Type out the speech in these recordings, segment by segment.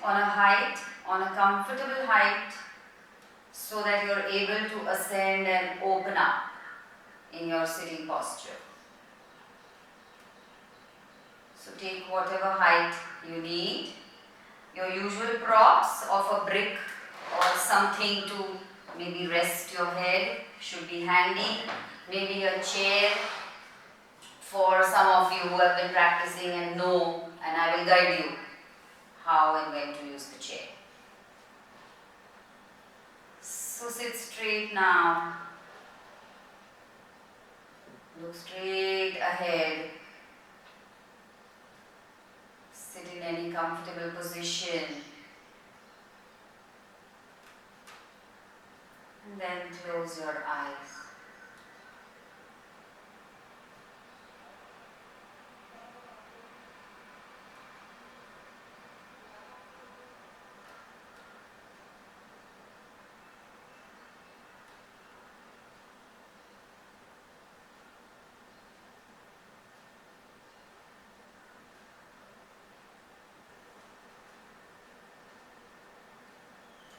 on a height, on a comfortable height, so that you're able to ascend and open up in your sitting posture. So take whatever height you need. Your usual props of a brick or something to maybe rest your head should be handy. Maybe a chair for some of you who have been practicing and know, and I will guide you how and when to use the chair. So sit straight now. Look straight ahead. Sit in any comfortable position. And then close your eyes.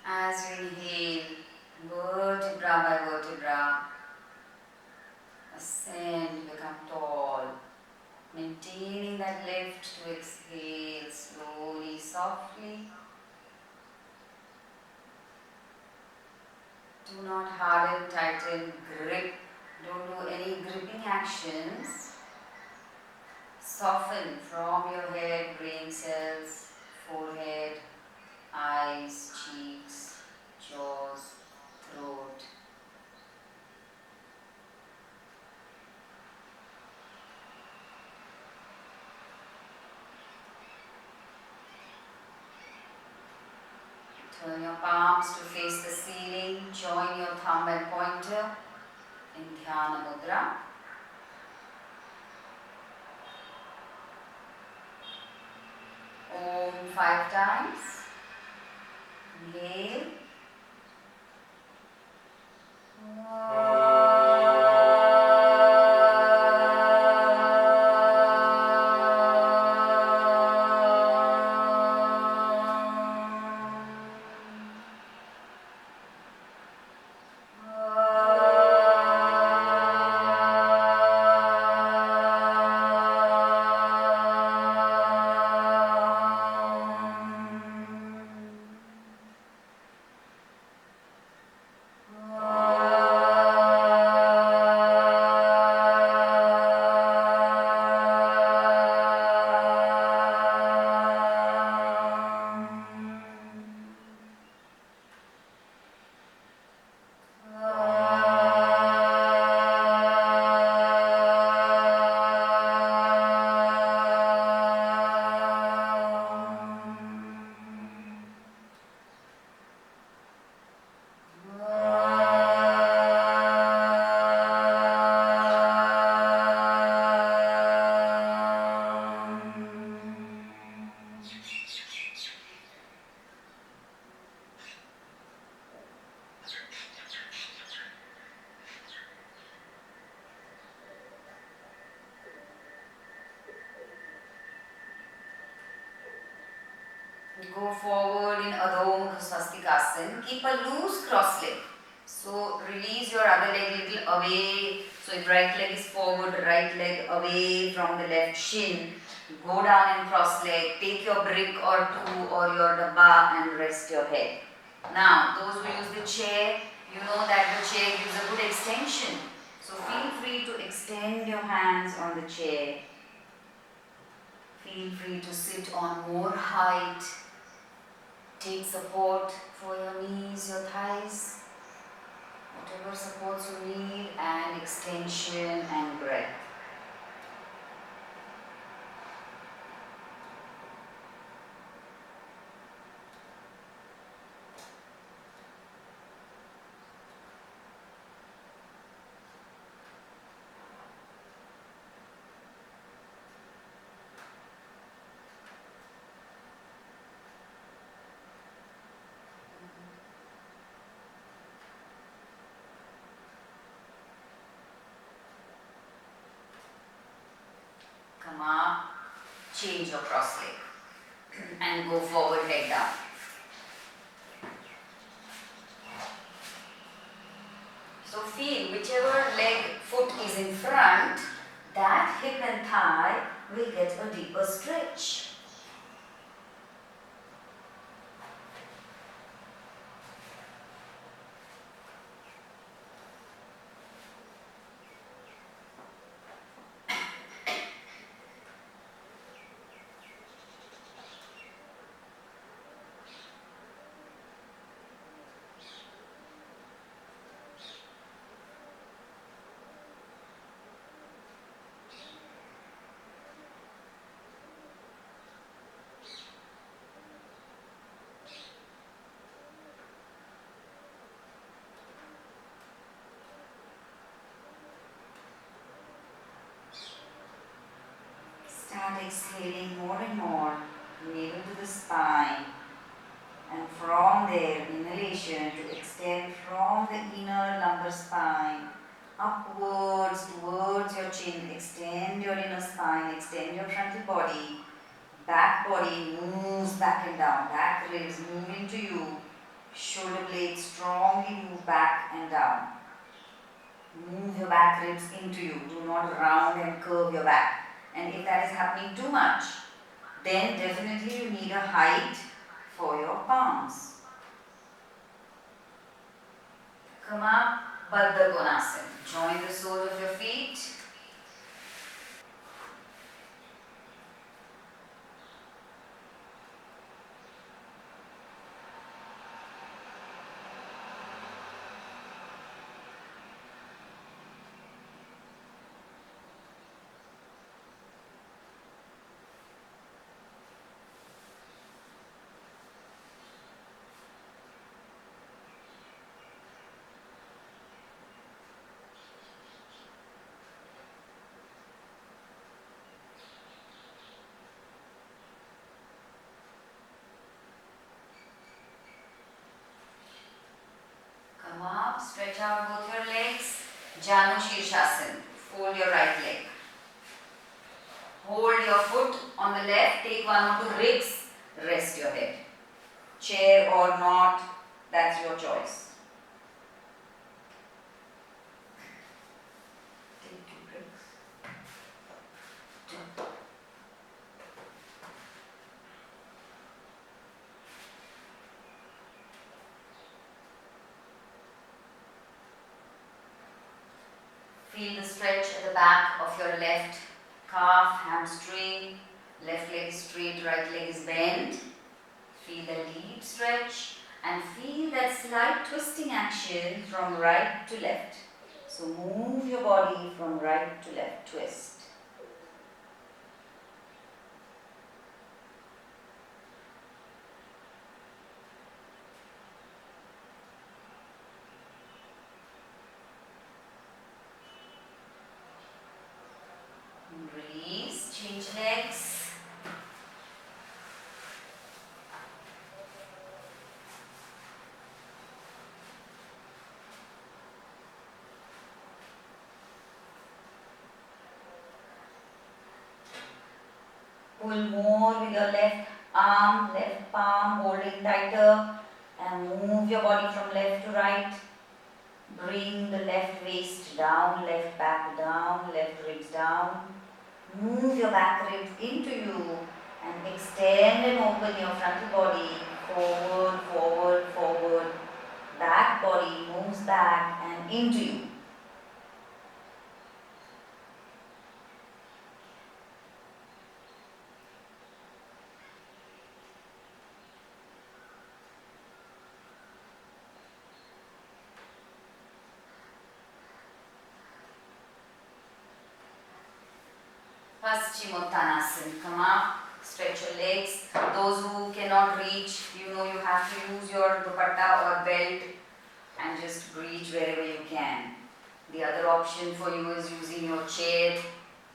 As you inhale, vertebra by vertebra, ascend, become tall, maintaining that lift to exhale slowly, softly. Do not harden, tighten, grip. Don't do any gripping actions. Soften from your head, brain cells, forehead, eyes, cheeks, jaws, throat. Turn your palms to face the ceiling. Join your thumb and pointer in Dhyana Mudra. Om 5 times. Inhale. Go forward in Adho Mukha Swastikasana. Keep a loose cross leg. So release your other leg a little away. So if right leg is forward, right leg away from the left shin. Go down in cross leg. Take your brick or two or your dabba and rest your head. Now, those who use the chair, you know that the chair gives a good extension. So feel free to extend your hands on the chair. Feel free to sit on more height. Take support for your knees, your thighs, whatever supports you need, and extension and breath. Come up, change your cross leg. and go forward, leg down. So feel whichever foot is in front, that hip and thigh will get a deeper stretch. Start exhaling more and more, navel to the spine, and from there, inhalation to extend from the inner lumbar spine upwards towards your chin. Extend your inner spine, extend your frontal body. Back body moves back and down. Back ribs move into you. Shoulder blades strongly move back and down. Move your back ribs into you. Do not round and curve your back. And if that is happening too much, then definitely you need a height for your palms. Come up, Baddha Konasana. Join the soles of your feet. Come up, stretch out both your legs. Janu Shirshasana. Fold your right leg. Hold your foot on the left. Take one or two breaks. Rest your head. Chair or not, that's your choice. Take two breaks. Feel the stretch at the back of your left calf, hamstring. Left leg is straight, right leg is bent. Feel the deep stretch and feel that slight twisting action from right to left. So move your body from right to left, twist. Release, change legs. Pull more with your left arm, left palm, holding tighter, and move your body from left to right. Bring the left waist down, left back down, left ribs down. Move your back ribs into you and extend and open your frontal body forward, forward, forward. Back body moves back and into you. Paschimottanasana. Come up, stretch your legs. Those who cannot reach, you have to use your dupatta or belt and just reach wherever you can. The other option for you is using your chair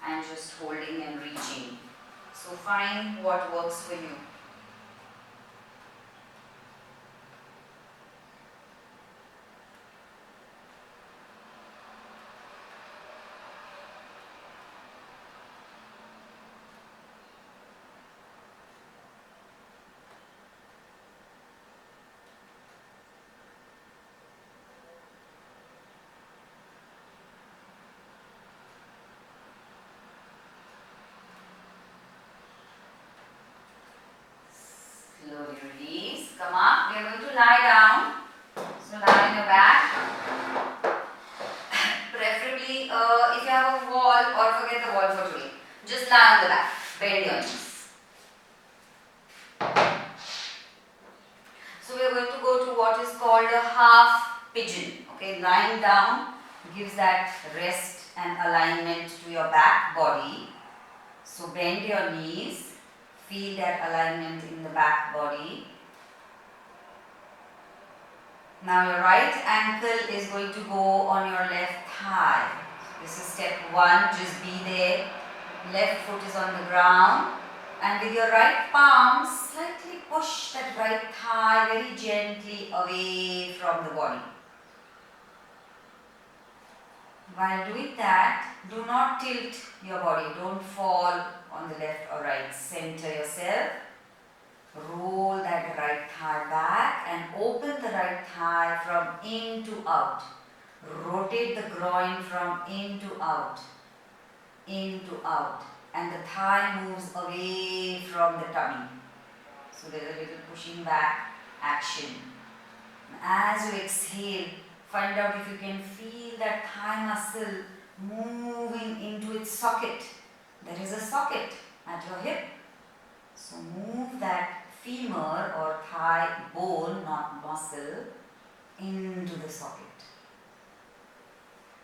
and just holding and reaching. So find what works for you. Release. Come up. We are going to lie down. So lie on your back. Preferably, if you have a wall, or forget the wall for today, just lie on the back. Bend your knees. So we are going to go to what is called a half pigeon. Okay, lying down gives that rest and alignment to your back body. So bend your knees, feel that alignment in the back body. Now your right ankle is going to go on your left thigh. This is step 1, just be there. Left foot is on the ground, and with your right palm slightly push that right thigh very gently away from the body. While doing that, do not tilt your body, don't fall on the left or right. Center yourself, roll that right thigh back and open the right thigh from in to out. Rotate the groin from in to out, and the thigh moves away from the tummy. So there's a little pushing back action. As you exhale, find out if you can feel that thigh muscle moving into its socket. There is a socket at your hip. So move that femur or thigh bone, not muscle, into the socket.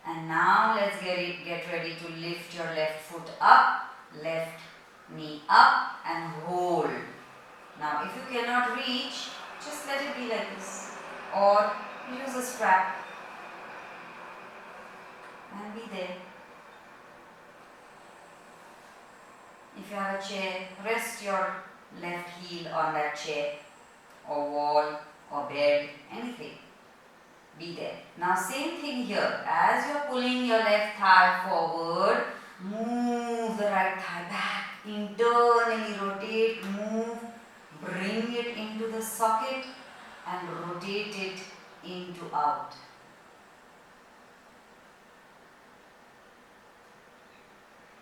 And now let's get ready to lift your left foot up, left knee up and hold. Now if you cannot reach, just let it be like this, or use a strap and be there. If you have a chair, rest your left heel on that chair or wall or bed, anything. Be there. Now same thing here. As you are pulling your left thigh forward, move the right thigh back. Internally rotate, move, bring it into the socket and rotate it into out.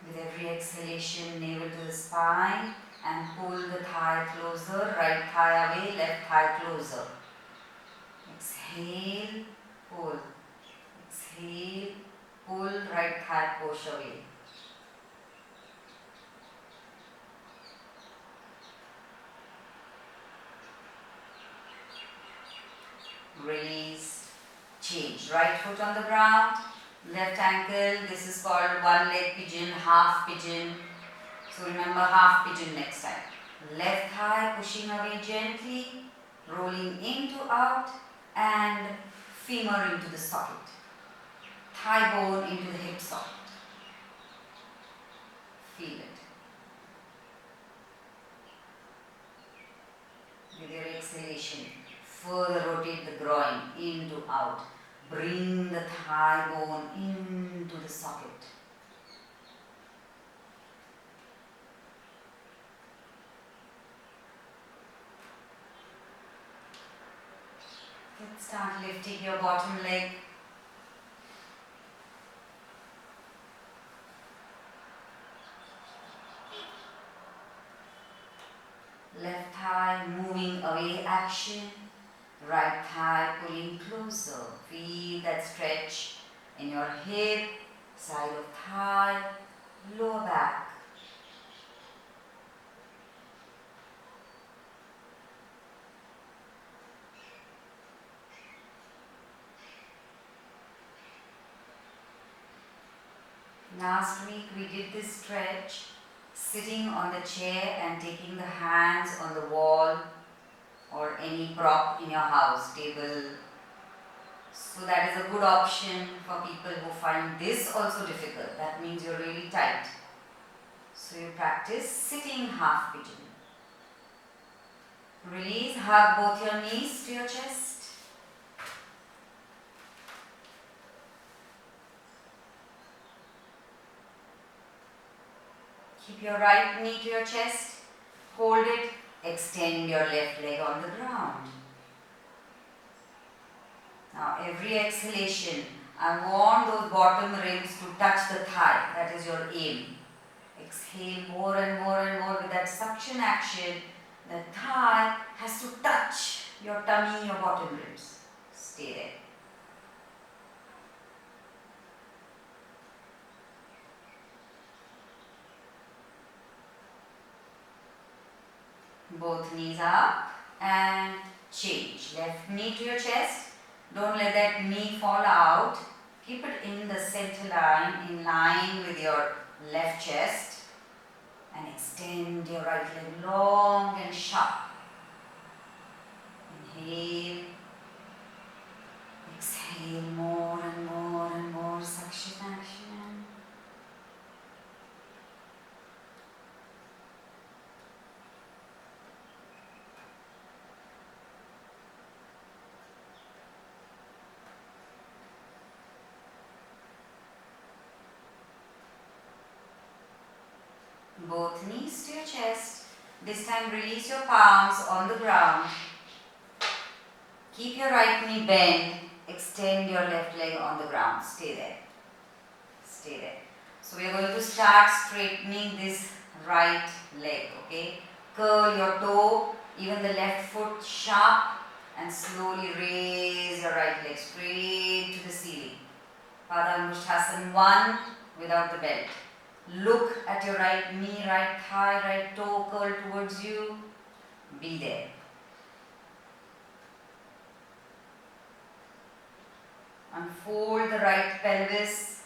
With every exhalation, navel to the spine and pull the thigh closer, right thigh away, left thigh closer. Exhale, pull. Exhale, pull, right thigh push away. Release, change. Right foot on the ground, left ankle. This is called one leg pigeon, half pigeon. So remember half pigeon next time. Left thigh pushing away gently, rolling into out and femur into the socket. Thigh bone into the hip socket. Feel it. With your exhalation, further rotate the groin into out. Bring the thigh bone into the socket. Let's start lifting your bottom leg. Left thigh moving away action. Right thigh pulling closer. Feel that stretch in your hip, side of thigh, lower back. Last week we did this stretch sitting on the chair and taking the hands on the wall or any prop in your house, table. So that is a good option for people who find this also difficult. That means you're really tight. So you practice sitting half pigeon. Release, hug both your knees to your chest. Keep your right knee to your chest, hold it, extend your left leg on the ground. Now every exhalation, I want those bottom ribs to touch the thigh, that is your aim. Exhale more and more and more with that suction action, The thigh has to touch your tummy, your bottom ribs. Stay there. Both knees up and change. Left knee to your chest. Don't let that knee fall out. Keep it in the center line, in line with your left chest. And extend your right leg long and sharp. Inhale. Exhale more and more and more. Suction action. Both knees to your chest. This time release your palms on the ground. Keep your right knee bent. Extend your left leg on the ground. Stay there. Stay there. So we are going to start straightening this right leg. Okay. Curl your toe, even the left foot sharp, and slowly raise your right leg straight to the ceiling. Padangusthasana 1 without the belt. Look at your right knee, right thigh, right toe curl towards you. Be there. Unfold the right pelvis.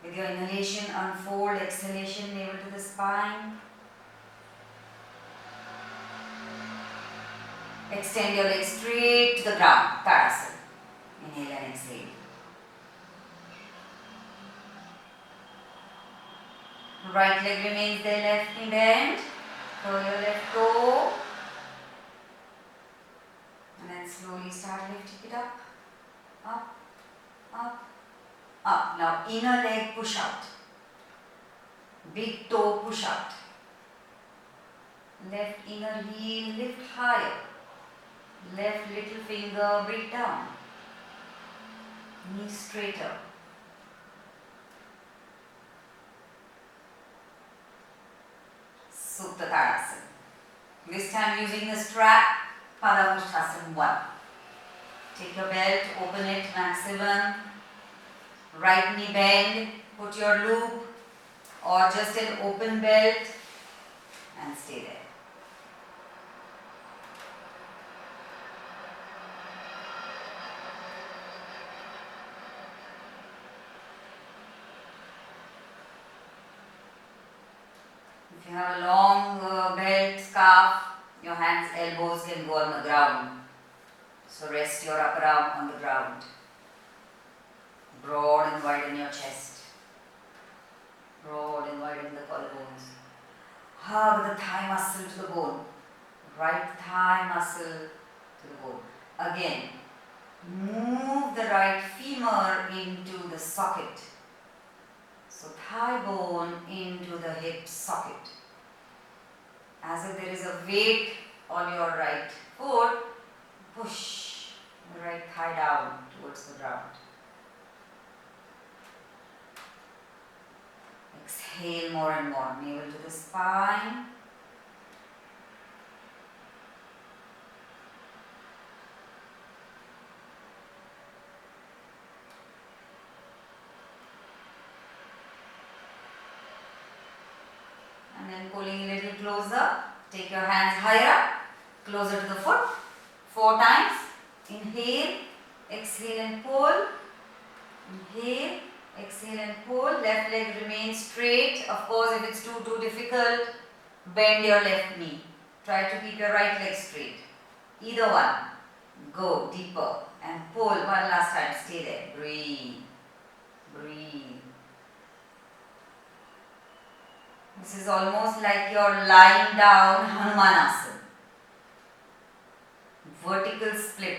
With your inhalation, unfold, exhalation, navel to the spine. Extend your legs straight to the ground, Tadasana. Inhale and exhale. Right leg remains there, left knee bent. Curl your left toe. And then slowly start lifting it up, up, up, up. Now inner leg push out. Big toe push out. Left inner heel lift higher. Left little finger bring down. Knee straighter. Supta Tadasana. This time using the strap, Padangusthasana 1. Take your belt, open it maximum. Right knee bend, put your loop or just an open belt and stay there. If you have a long belt, scarf, your hands, elbows can go on the ground. So rest your upper arm on the ground. Broad and widen your chest. Broad and widen the collarbones. Hug the thigh muscle to the bone. Right thigh muscle to the bone. Again, move the right femur into the socket. So thigh bone into the hip socket. As if there is a weight on your right foot, push the right thigh down towards the ground. Exhale more and more, navel to the spine. And then pulling a little closer, take your hands higher up, closer to the foot, 4 times. Inhale, exhale and pull. Inhale, exhale and pull. Left leg remains straight. Of course, if it's too difficult, bend your left knee. Try to keep your right leg straight. Either one. Go deeper and pull. One last time. Stay there. Breathe. Breathe. This is almost like you're lying down Hanumanasana. Vertical split.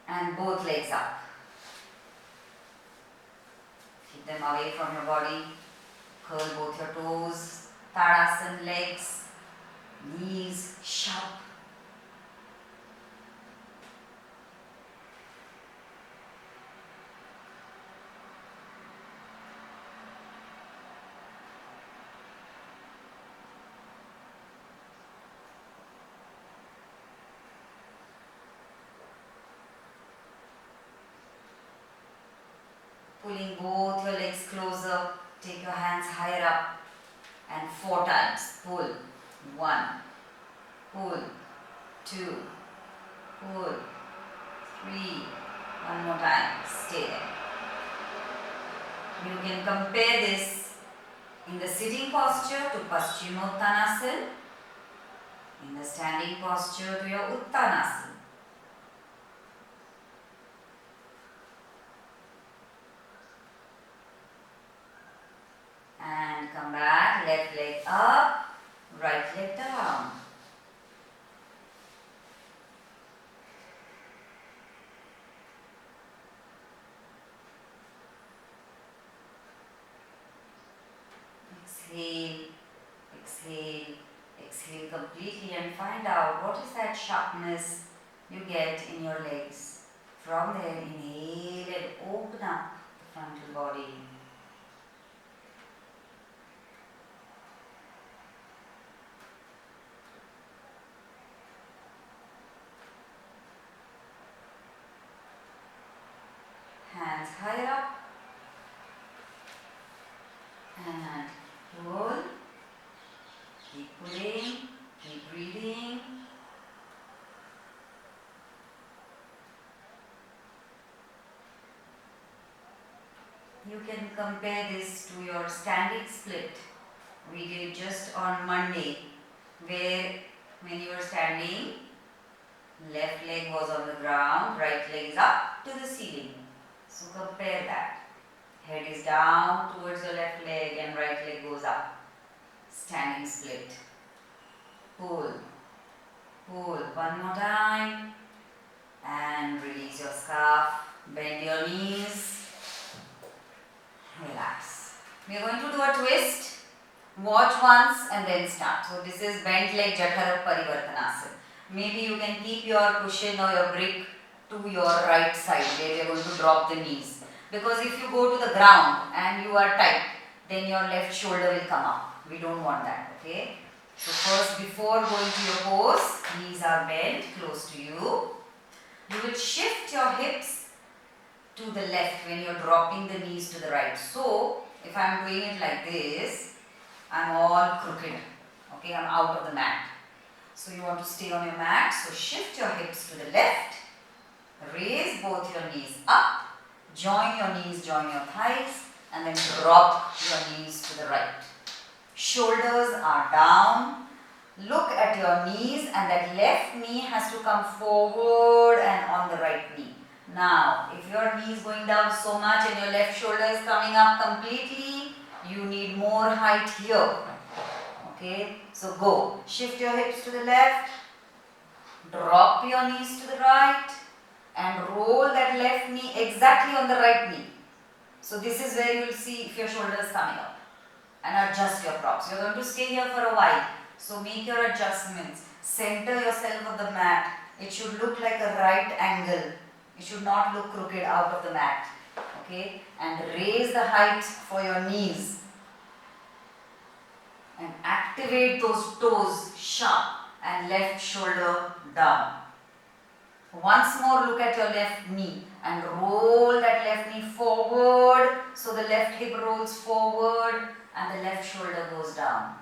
And both legs up. Keep them away from your body. Curl both your toes. Tadasana legs. Knees sharp. pulling both your legs closer. Take your hands higher up and 4 times. Pull. 1. Pull. 2. Pull. 3. One more time. Stay there. You can compare this in the sitting posture to Paschimottanasana, in the standing posture to your Uttanasana. And come back, left leg up, right leg down. Exhale, exhale, exhale completely and find out what is that sharpness you get in your legs. From there, inhale and open up the frontal body. Hands higher up and pull. Keep pulling, keep breathing. You can compare this to your standing split we did just on Monday, where when you were standing, left leg was on the ground, right leg is up to the ceiling. So compare that. Head is down towards your left leg and right leg goes up. Standing split. Pull. Pull. One more time. And release your scarf. Bend your knees. Relax. We are going to do a twist. Watch once and then start. So this is bent leg Jathara Parivartanasana. Maybe you can keep your cushion or your brick to your right side where you are going to drop the knees. Because if you go to the ground and you are tight, then your left shoulder will come up. We don't want that, okay? So first, before going to your pose, knees are bent close to you. You will shift your hips to the left when you are dropping the knees to the right. So, if I am doing it like this, I am all crooked, okay? I am out of the mat. So you want to stay on your mat. So shift your hips to the left. Raise both your knees up. Join your knees, join your thighs, and then drop your knees to the right. Shoulders are down. Look at your knees, and that left knee has to come forward and on the right knee. Now, if your knee is going down so much and your left shoulder is coming up completely, you need more height here. Okay, so go. Shift your hips to the left. Drop your knees to the right. And roll that left knee exactly on the right knee. So this is where you will see if your shoulder is coming up. And adjust your props. You are going to stay here for a while. So make your adjustments. Center yourself on the mat. It should look like a right angle. It should not look crooked out of the mat. Okay? And raise the height for your knees. And activate those toes sharp and left shoulder down. Once more, look at your left knee and roll that left knee forward. So the left hip rolls forward and the left shoulder goes down.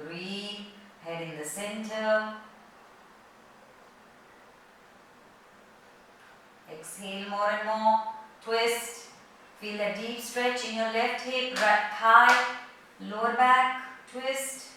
Breathe, head in the center. Exhale more and more. Twist. Feel a deep stretch in your left hip, right thigh, lower back. Twist.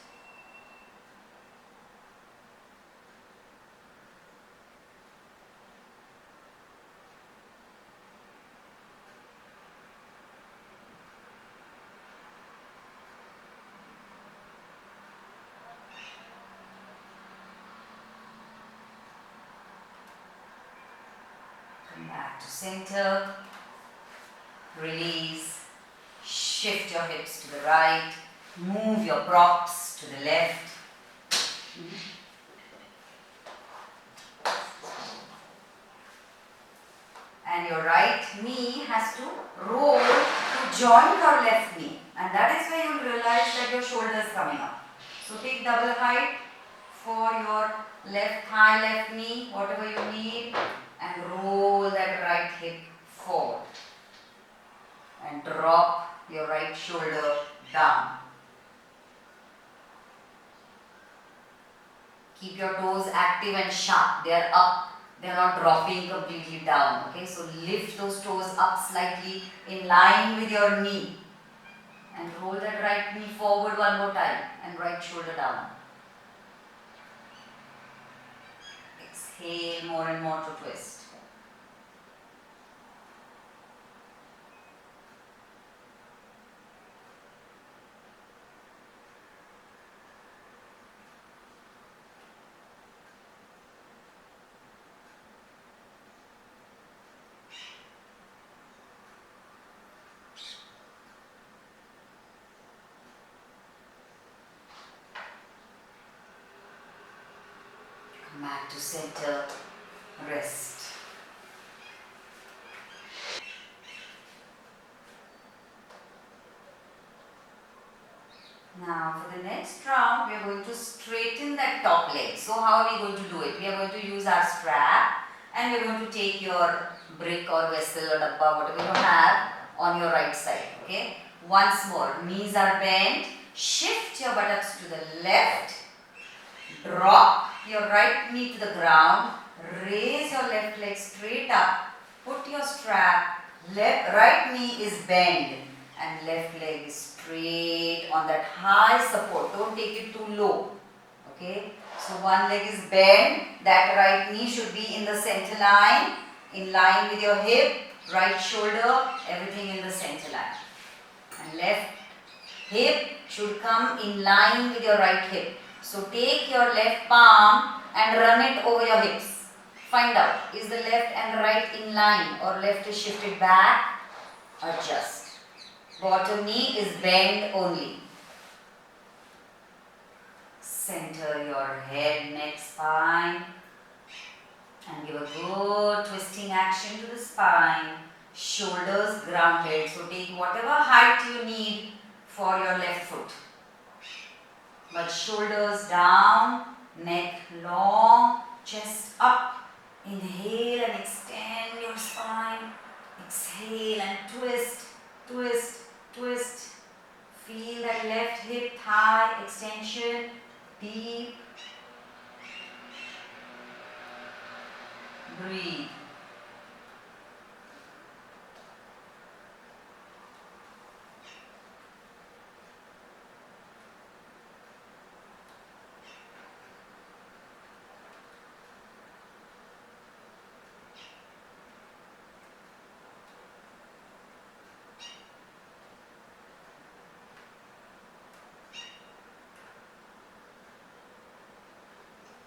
Back to center, release, shift your hips to the right, move your props to the left. And your right knee has to roll to join your left knee. And that is where you will realize that your shoulder is coming up. So take double height for your left thigh, left knee, whatever you need. And roll that right hip forward. and drop your right shoulder down. Keep your toes active and sharp. They are up. They are not dropping completely down. Okay, so lift those toes up slightly in line with your knee. And roll that right knee forward one more time and right shoulder down. Exhale more and more to twist. Come back to center, rest. Now for the next round, we are going to straighten that top leg. So how are we going to do it? We are going to use our strap and we are going to take your brick or vessel or dabba, whatever you have, on your right side. Okay. Once more, knees are bent. Shift your buttocks to the left. Drop your right knee to the ground. Raise your left leg straight up. Put your strap. Right knee is bent and left leg is straight on that high support. Don't take it too low. Okay. So one leg is bent. That right knee should be in the center line. In line with your hip. Right shoulder. Everything in the center line. And left hip should come in line with your right hip. So take your left palm and run it over your hips. Find out, is the left and right in line or left is shifted back? Adjust. Bottom knee is bent only. Center your head, neck, spine and give a good twisting action to the spine. Shoulders grounded. So take whatever height you need for your left foot. But shoulders down, neck long, chest up. Inhale and extend your spine. Exhale and twist, twist, twist. Feel that left hip, thigh extension, deep. Breathe.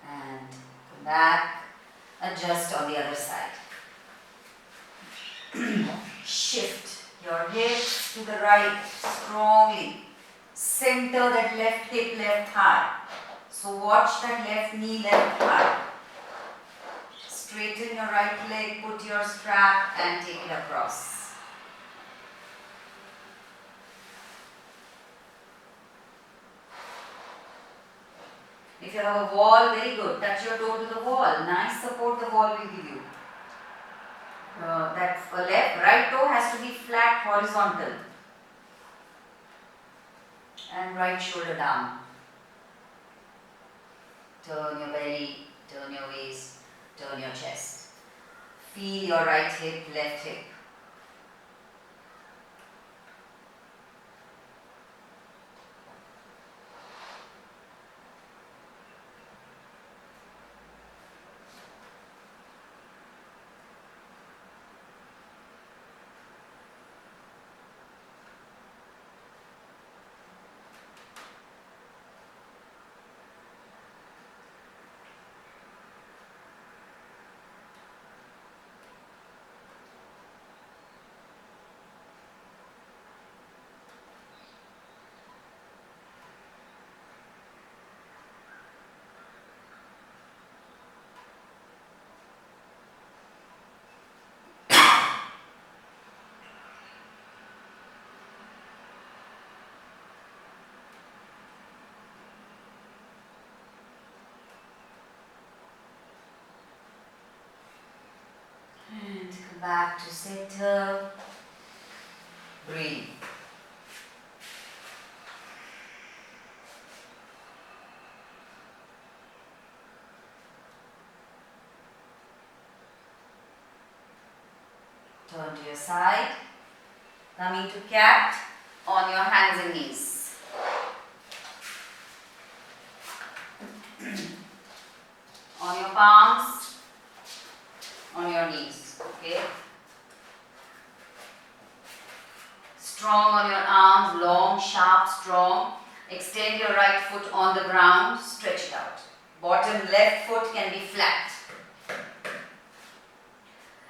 And come back, adjust on the other side. Shift your hips to the right strongly. Center that left hip, left thigh. So watch that left knee, left thigh. Straighten your right leg, put your strap and take it across. If you have a wall, very good. Touch your toe to the wall. Nice support the wall will give you. That right toe has to be flat, horizontal. And right shoulder down. Turn your belly, turn your waist, turn your chest. Feel your right hip, left hip. And come back to center. Breathe. Turn to your side. Coming to cat on your hands and knees. On your palms, on your knees. Okay. Strong on your arms, long, sharp, strong. Extend your right foot on the ground, stretch it out. Bottom left foot can be flat.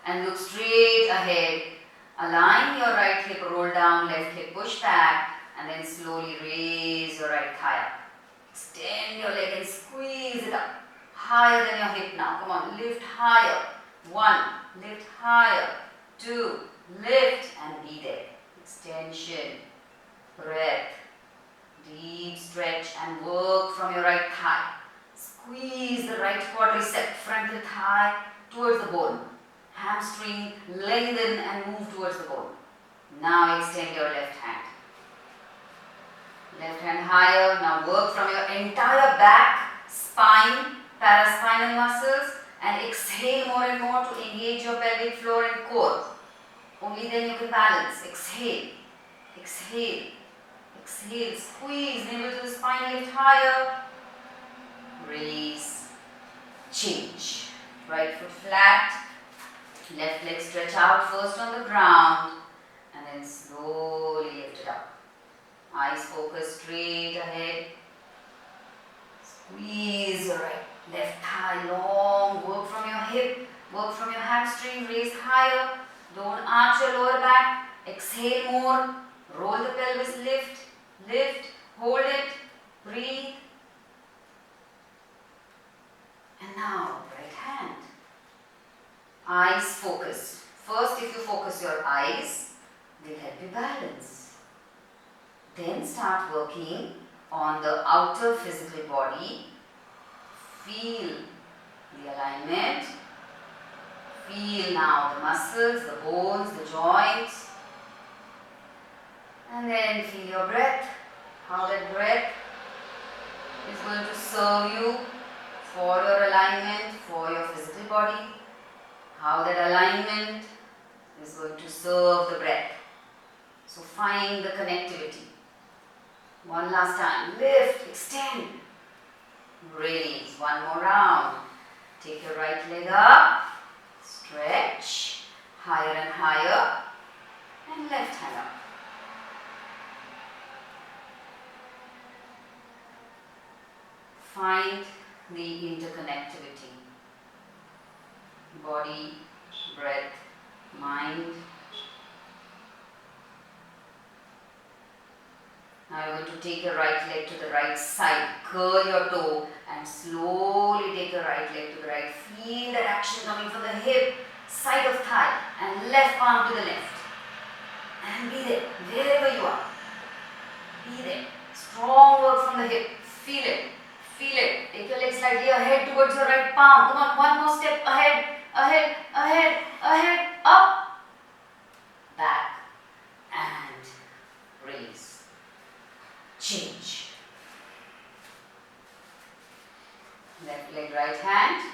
And look straight ahead. Align your right hip, roll down, left hip, push back, and then slowly raise your right thigh up. Extend your leg and squeeze it up. Higher than your hip now. Come on, lift higher. 1, lift higher. 2, lift and be there. Extension, breath, deep stretch and work from your right thigh. Squeeze the right quadricep, frontal thigh towards the bone. Hamstring, lengthen and move towards the bone. Now extend your left hand. Left hand higher. Now work from your entire back, spine, paraspinal muscles, and exhale more and more to engage your pelvic floor and core. Only then you can balance. Exhale, exhale, exhale. Squeeze navel to the spine, lift higher. Release, change. Right foot flat. Left leg stretch out first on the ground and then slowly lift it up. Eyes focus straight ahead. Squeeze your right left thigh long. Work from your hip, work from your hamstring, raise higher. Don't arch your lower back. Exhale more. Roll the pelvis, lift, lift, hold it, breathe. And now, right hand. Eyes focused. First, if you focus your eyes, they'll help you balance. Then start working on the outer physical body. Feel the alignment. Feel now the muscles, the bones, the joints. And then feel your breath. How that breath is going to serve you for your alignment, for your physical body. How that alignment is going to serve the breath. So find the connectivity. One last time. Lift, extend. Release. One more round. Take your right leg up. Stretch. Higher and higher. And left hand up. Find the interconnectivity. Body, breath, mind. Now you're going to take your right leg to the right side. Curl your toe and slowly take your right leg to the right. Feel that action coming from the hip, side of thigh, and left palm to the left. And be there, wherever you are. Be there. Strong work from the hip. Feel it. Feel it. Take your leg slightly ahead towards your right palm. Come on, one more step ahead. Ahead, ahead, ahead, up, back, and release. Change. Left leg, right hand.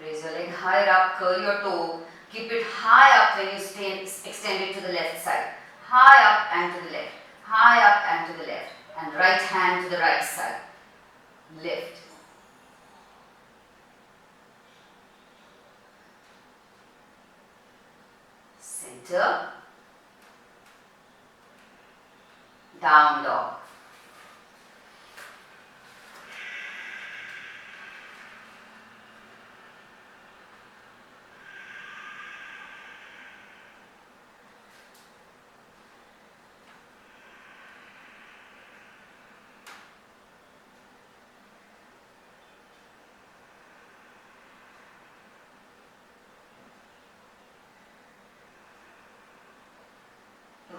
Raise your leg higher up, curl your toe. Keep it high up when you extend it to the left side. High up and to the left, high up and to the left, and right hand to the right side. Lift. Center. Down dog.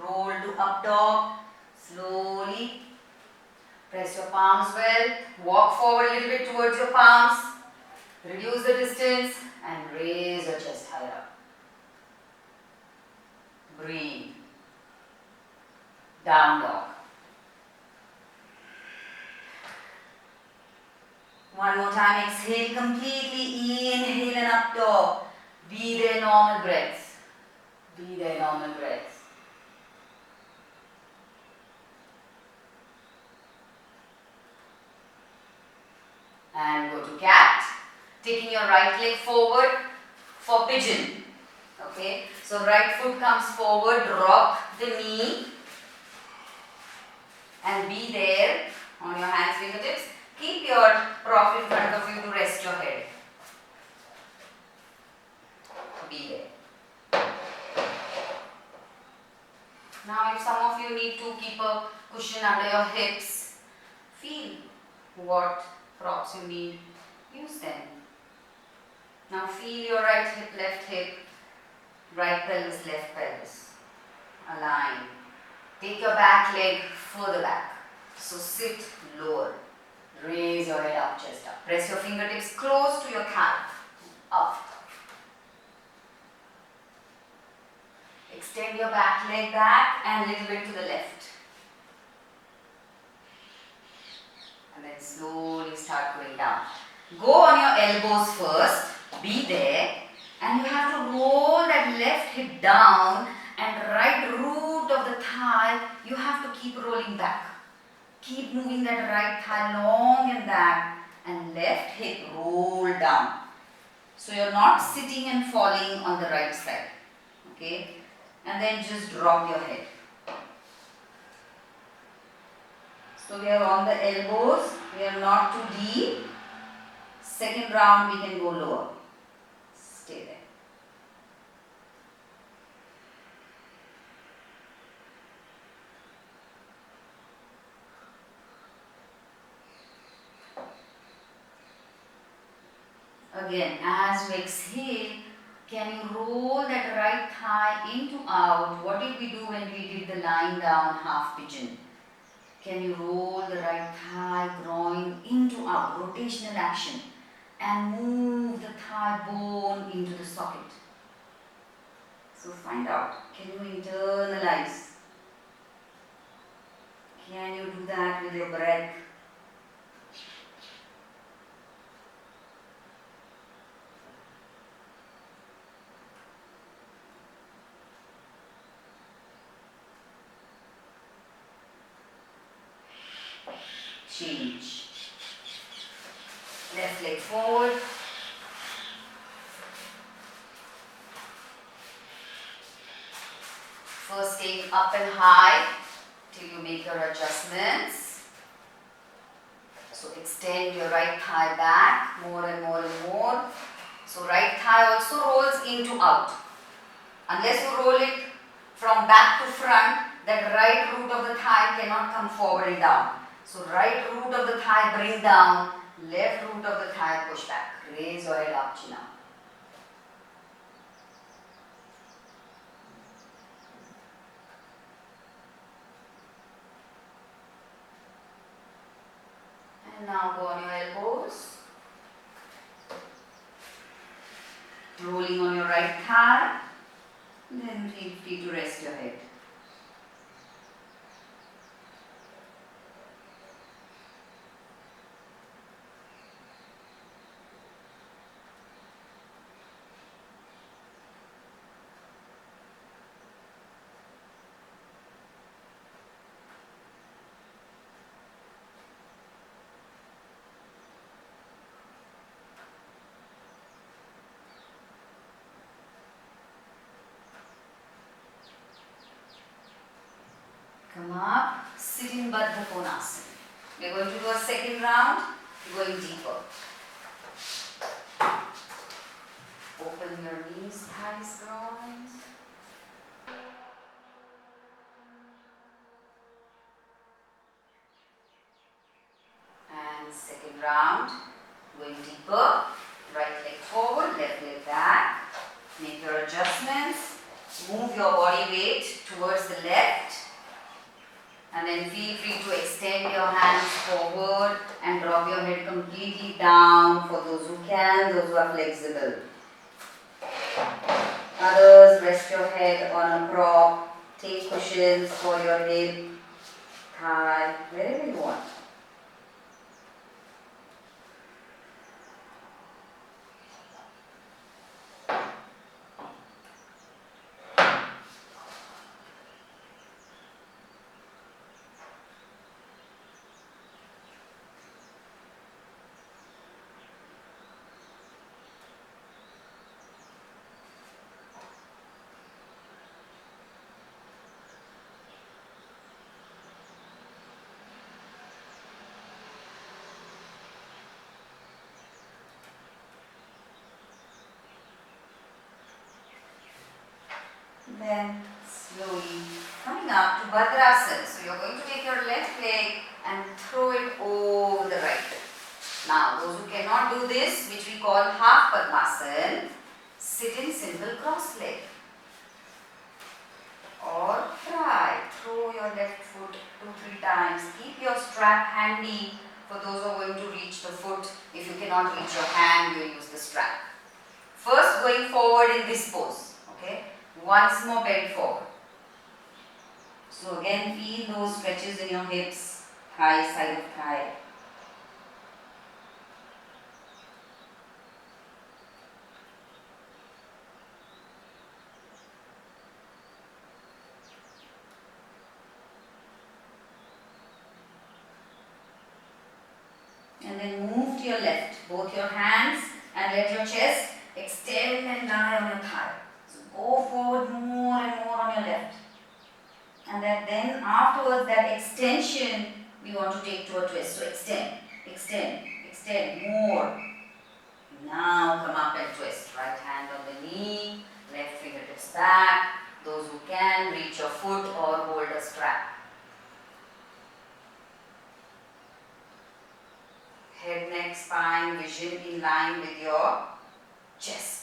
Roll to up dog. Slowly press your palms well. Walk forward a little bit towards your palms. Reduce the distance and raise your chest higher up. Breathe. Down dog. One more time, exhale completely, inhale and up dog. Be there, normal breaths. Be there, normal breaths. And go to cat. Taking your right leg forward for pigeon. Okay, so right foot comes forward, drop the knee and be there on your hands, fingertips. Keep your prop in front of you to rest your head. Be there. Now if some of you need to keep a cushion under your hips, feel what props you need, use them. Now feel your right hip, left hip, right pelvis, left pelvis. Align. Take your back leg further back. So sit lower. Raise your head up, chest up. Press your fingertips close to your calf. Up. Extend your back leg back and a little bit to the left. And then slowly start going down. Go on your elbows first. Be there. And you have to roll that left hip down and right root of the thigh, you have to keep rolling back. Keep moving that right thigh long and back and left hip roll down. So you're not sitting and falling on the right side. Okay? And then just drop your head. So we are on the elbows. We are not too deep. Second round we can go lower. Stay there. Again, as you exhale, can you roll that right thigh into out? What did we do when we did the lying down half pigeon? Can you roll the right thigh, groin into out, rotational action, and move the thigh bone into the socket? So find out, can you internalize? Can you do that with your breath? Change. Left leg forward. First take up and high till you make your adjustments. So extend your right thigh back more and more and more. So right thigh also rolls into out. Unless you roll it from back to front, that right root of the thigh cannot come forward and down. So right root of the thigh bring down, left root of the thigh push back. Raise your head up, chin up. And now go on your elbows. Rolling on your right thigh. Then feel free to rest your head. Come up, sit in Baddha Konasana. We are going to do a second round, going deeper. Open your knees, thighs, groins. And second round, going deeper. Right leg forward, left leg back. Make your adjustments. Move your body weight towards the left. And then feel free to extend your hands forward and drop your head completely down for those who can, those who are flexible. Others, rest your head on a prop. Take cushions for your hip, thigh, wherever you want. Then slowly coming up to Bhadrasana. So you're going to take your left leg and throw it over the right. Now those who cannot do this, which we call half Padmasana, sit in simple cross leg. Or try, throw your left foot 2-3 times. Keep your strap handy for those who are going to reach the foot. If you cannot reach your hand, you will use the strap. First going forward in this pose. Okay. Once more bend forward. So again feel those stretches in your hips, thigh, side of thigh. And then move to your left, both your hands, and let your chest extend and lie on your thigh. So go forward more and more on your left. And then afterwards that extension we want to take to a twist. So extend, extend, extend more. Now come up and twist. Right hand on the knee, left fingertips back. Those who can, reach your foot or hold a strap. Head, neck, spine, vision in line with your chest.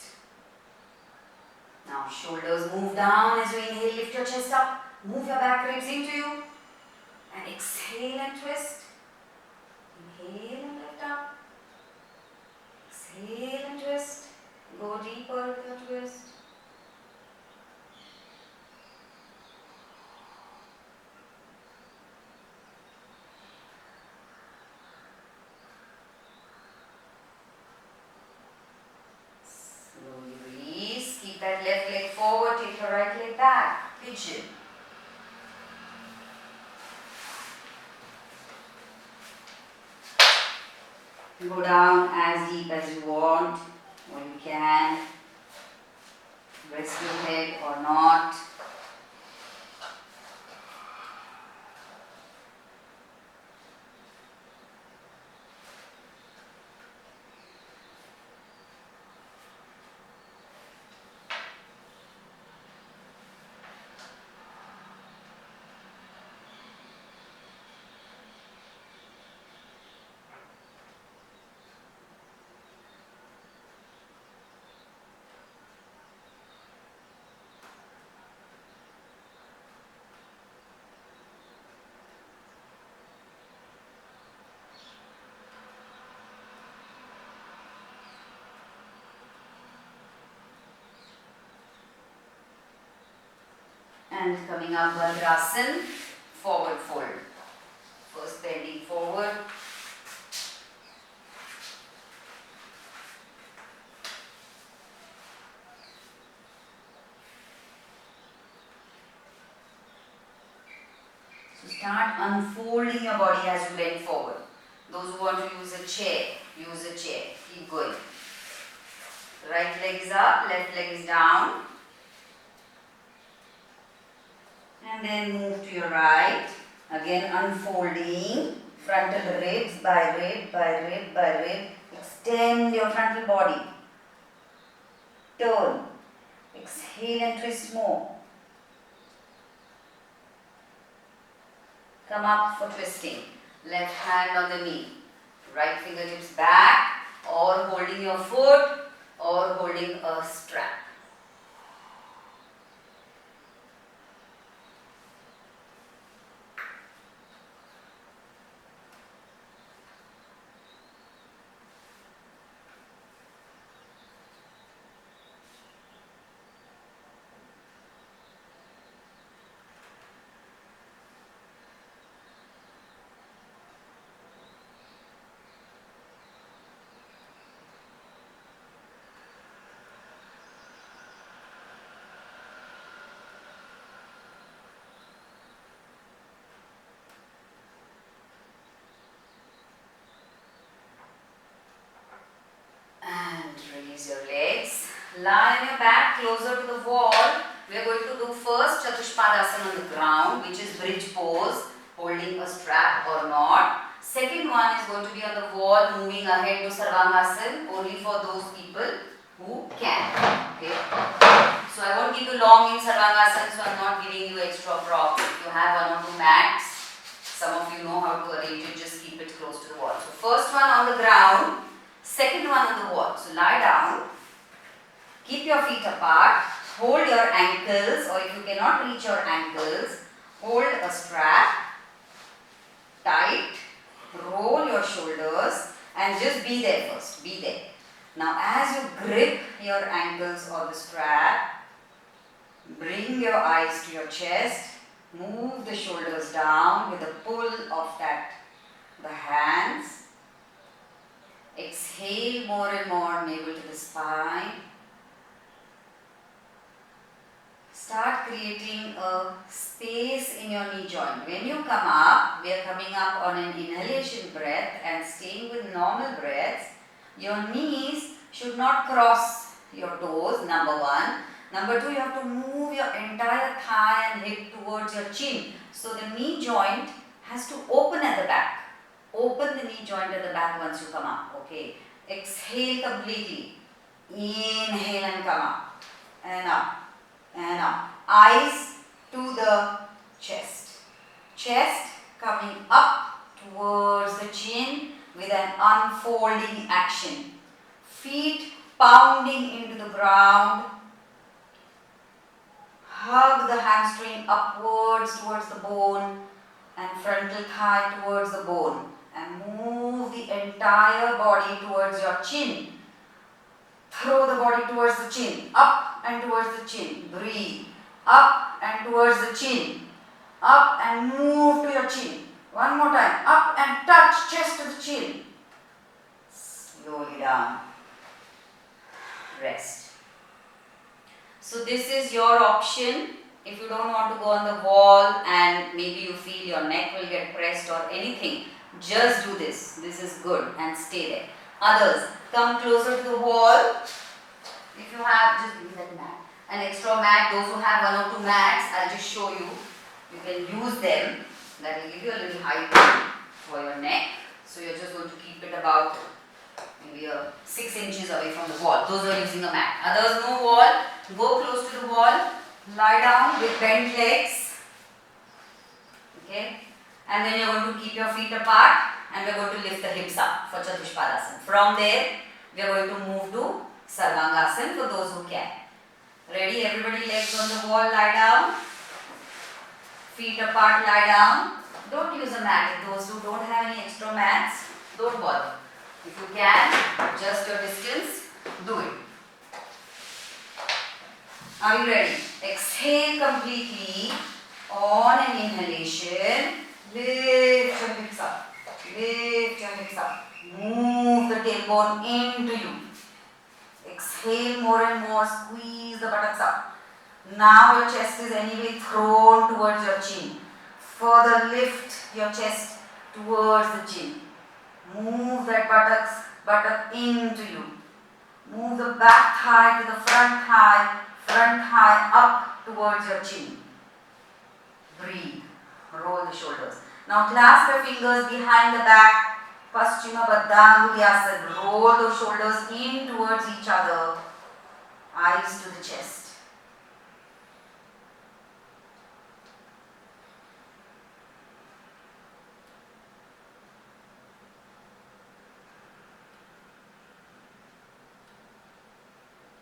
Now shoulders move down as you inhale, lift your chest up. Move your back ribs into you. And exhale and twist. Inhale and lift up. Exhale and twist. Go deeper with your twist. Slowly release. Keep that left leg forward. Take your right leg back. Pigeon. Go down as deep as you want, or you can. Rest your head or not. And coming up, Bhadrasana, forward fold. First bending forward. So start unfolding your body as you bend forward. Those who want to use a chair, use a chair. Keep going. Right leg is up, left leg is down. And then move to your right. Again unfolding. Frontal ribs by rib, by rib, by rib. Extend your frontal body. Turn. Exhale and twist more. Come up for twisting. Left hand on the knee. Right fingertips back, or holding your foot, or holding a strap. Lie on your back closer to the wall. We are going to do first Chatushpadasana on the ground, which is bridge pose, holding a strap or not. Second one is going to be on the wall, moving ahead to Sarvangasana, only for those people who can. Okay. So I won't give you long in Sarvangasana, so I'm not giving you extra props. If you have one or two mats, some of you know how to arrange it, just keep it close to the wall. So first one on the ground, second one on the wall. So lie down, keep your feet apart, hold your ankles, or if you cannot reach your ankles, hold a strap tight, roll your shoulders and just be there first, be there. Now as you grip your ankles or the strap, bring your eyes to your chest, move the shoulders down with a pull of the hands. Exhale more and more, navel to the spine. Start creating a space in your knee joint. When you come up, we are coming up on an inhalation breath and staying with normal breaths. Your knees should not cross your toes, number one. Number two, you have to move your entire thigh and hip towards your chin. So the knee joint has to open at the back. Open the knee joint at the back once you come up. Okay. Exhale completely. Inhale and come up. And up. And up. Eyes to the chest. Chest coming up towards the chin with an unfolding action. Feet pounding into the ground. Hug the hamstring upwards towards the bone and frontal thigh towards the bone. And move the entire body towards your chin. Throw the body towards the chin. Up and towards the chin. Breathe. Up and towards the chin. Up and move to your chin. One more time. Up and touch chest to the chin. Slowly down. Rest. So this is your option. If you don't want to go on the wall and maybe you feel your neck will get pressed or anything, just do this. This is good and stay there. Others, come closer to the wall. If you have, just give me that mat. An extra mat, those who have one or two mats, I'll just show you. You can use them. That will give you a little height for your neck. So you're just going to keep it about maybe 6 inches away from the wall. Those who are using a mat. Others, no wall. Go close to the wall. Lie down with bent legs. Okay. And then you're going to keep your feet apart and we're going to lift the hips up for Chatushpadasana. From there, we are going to move to Sarvangasana for those who can. Ready? Everybody, legs on the wall, lie down. Feet apart, lie down. Don't use a mat. If those who don't have any extra mats, don't bother. If you can, adjust your distance, do it. Are you ready? Exhale completely on an inhalation. Lift your hips up. Lift your hips up. Move the tailbone into you. Exhale more and more. Squeeze the buttocks up. Now your chest is anyway thrown towards your chin. Further lift your chest towards the chin. Move that buttock into you. Move the back thigh to the front thigh up towards your chin. Breathe. Roll the shoulders. Now clasp your fingers behind the back. Paschima Baddha Angulyasana. Roll those shoulders in towards each other. Eyes to the chest.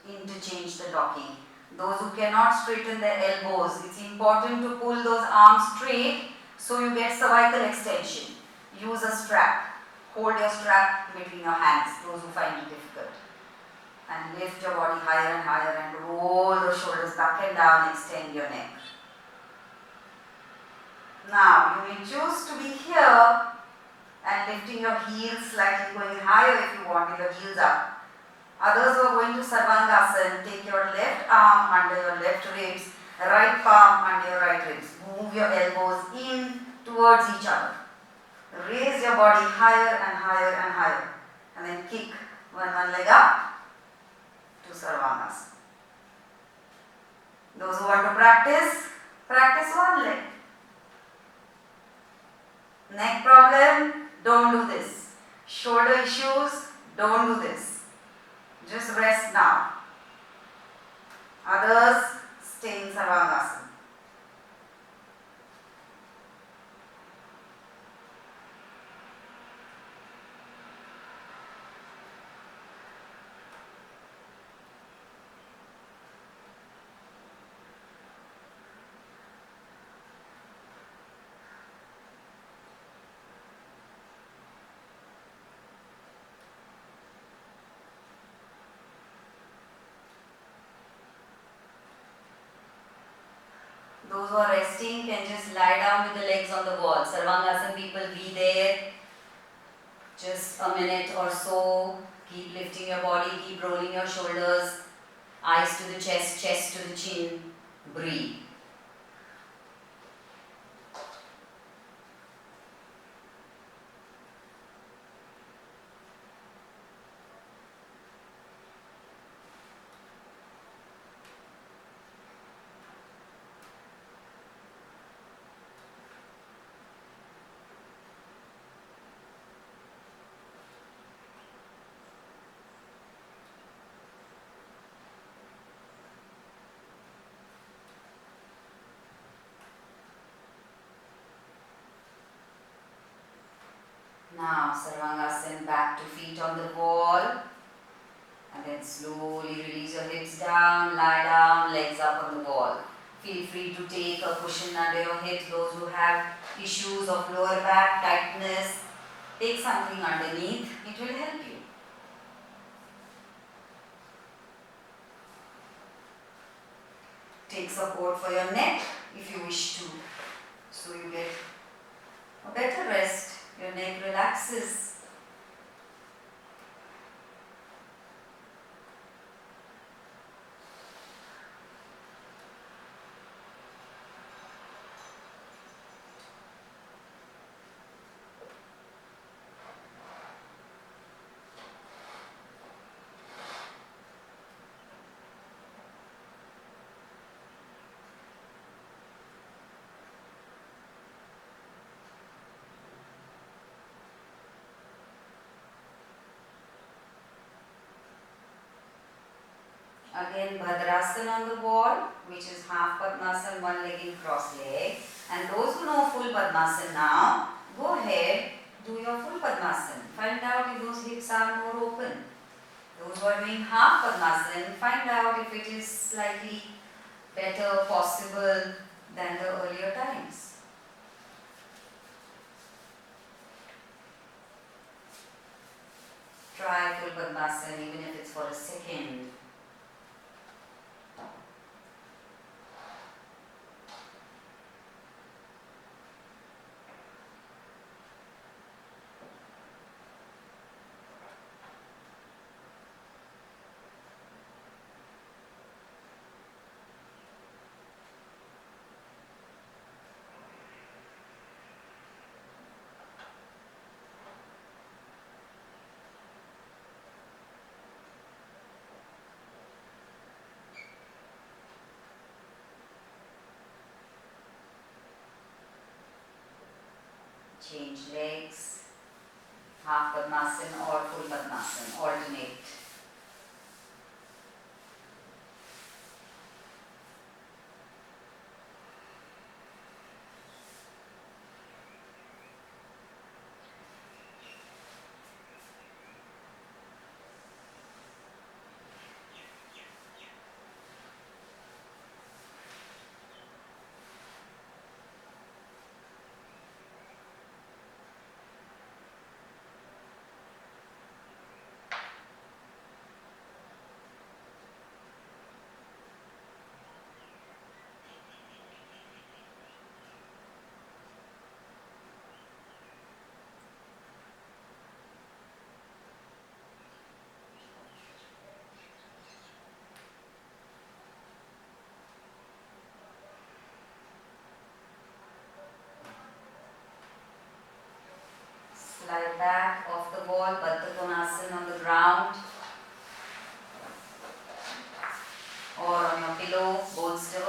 Interchange the docking. Those who cannot straighten their elbows, it's important to pull those arms straight so you get cervical extension. Use a strap. Hold your strap between your hands, those who find it difficult. And lift your body higher and roll the shoulders back and down, extend your neck. Now, you may choose to be here and lifting your heels slightly, going higher if you want with your heels up. Others who are going to Sarvangasana, take your left arm under your left ribs, right palm under your right ribs. Move your elbows in towards each other. Raise your body higher and higher and higher. And then kick one leg up to Sarvangasana. Those who want to practice, practice one leg. Neck problem, don't do this. Shoulder issues, don't do this. Just rest now. Others, stay in Sarvangasana. Those who are resting can just lie down with the legs on the wall. Sarvangasana people, be there. Just a minute or so. Keep lifting your body, keep rolling your shoulders. Eyes to the chest, chest to the chin. Breathe. Now, Sarvangasana, back to feet on the wall. And then slowly release your hips down, lie down, legs up on the wall. Feel free to take a cushion under your hips. Those who have issues of lower back, tightness, take something underneath. It will help you. Take support for your neck if you wish to. So you get a better rest. Your neck relaxes. Again, Bhadrasana on the wall, which is half Padmasana, one leg in cross leg. And those who know full Padmasana now, go ahead, do your full Padmasana. Find out if those hips are more open. Those who are doing half Padmasana, find out if it is slightly better possible than the earlier times. Try full Padmasana even if it's for a second. Change legs, half Padmasana or full Padmasana, alternate. Slide back off the wall, Baddha Konasana on the ground or on your pillow, both still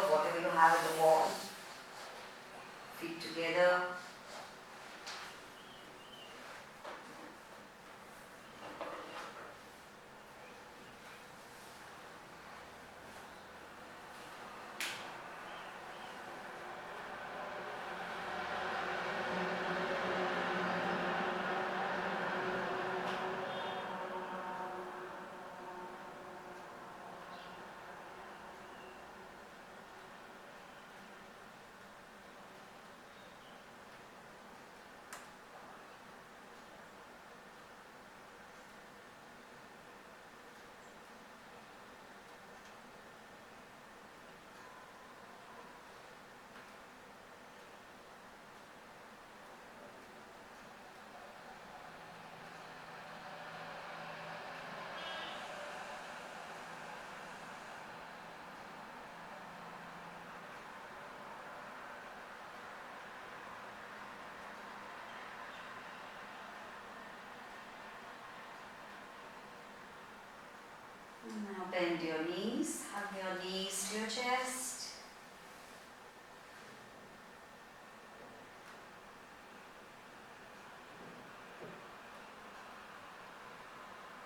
Now bend your knees, hug your knees to your chest.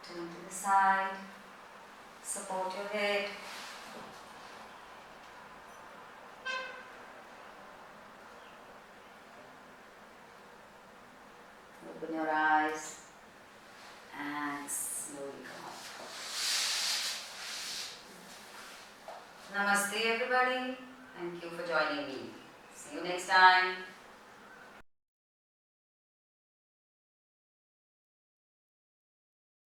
Turn to the side, support your head. Open your eyes and slowly come up. Namaste everybody. Thank you for joining me. See you next time.